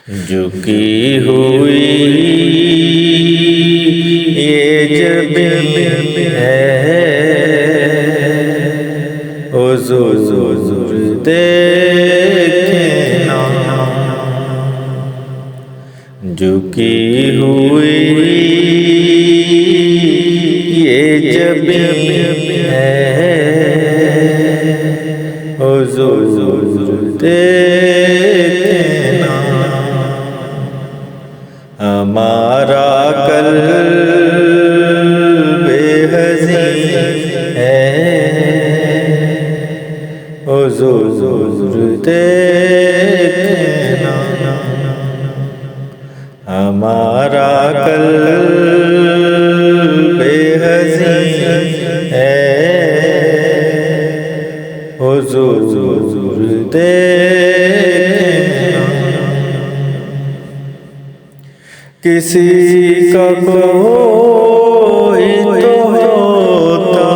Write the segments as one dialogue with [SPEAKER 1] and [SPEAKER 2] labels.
[SPEAKER 1] جھکی ہوئی یہ جب ہے حضور دیکھنا، جھکی ہوئی یہ جب ہے حضور دیکھنا، ہمارا قلب حزین ہے حضور دیکھنا، ہمارا قلب حزین ہے حضور دیکھنا، کسی کا کوئی تو ہوتا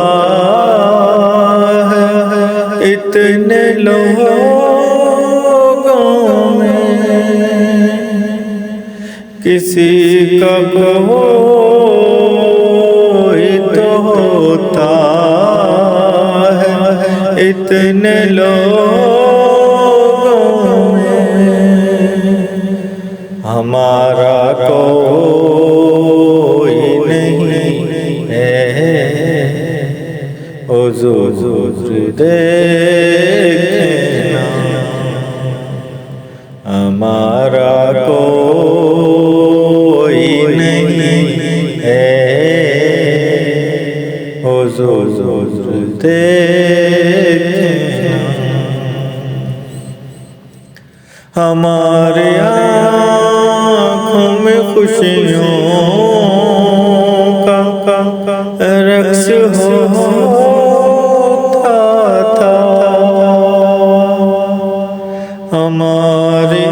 [SPEAKER 1] ہے اتنے لوگوں میں، کسی کا کوئی تو ہوتا ہے اتنے لوگوں میں، ہمارا کوئی نہیں ہے حضور دیکھنا، ہمارا کوئی نہیں ہے حضور دیکھنا، ہمارے آنکھوں میں خوشیوں کا رقص ہوتا تھا، ہمارے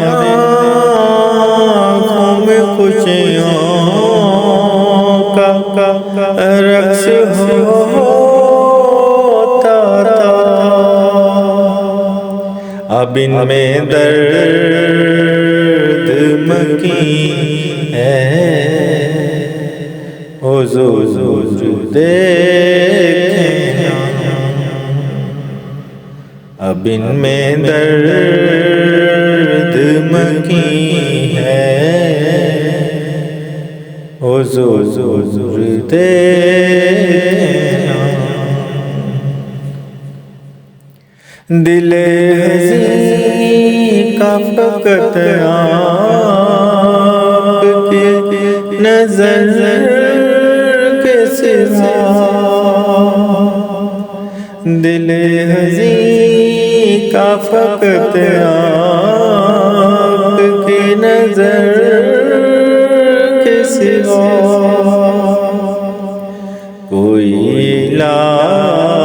[SPEAKER 1] آنکھوں میں خوشیوں کا رقص ہوتا تھا، اب ان میں درد مکین ہے حضور دیکھنا، اب ان میں درد مکین ہے حضور دیکھنا، دل حزین کا فقط آپ کی نظر کے سوا، دل حزین کا فقط آپ کی نظر کے سوا، کوئی علاج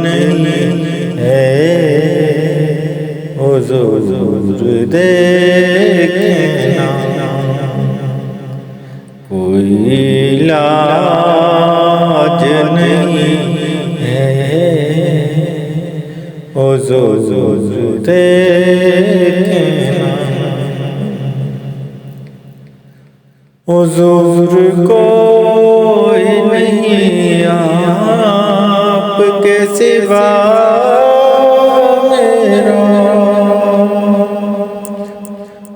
[SPEAKER 1] نہیں ہے حضور دیکھنا، کوئی علاج نہیں ہے حضور دیکھنا، حضور کوئی نہیں آپ کے سوا میرا،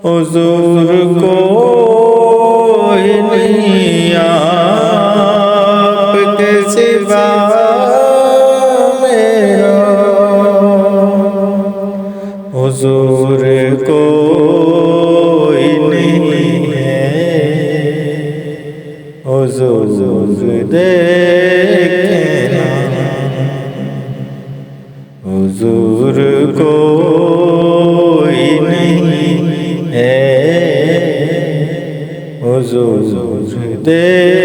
[SPEAKER 1] حضور کوئی نہیں آپ کے سوا میرا، حضور کوئی نہیں ہے حضور دیکھنا، حضور کوئی نہیں ہے حضور دیکھنا۔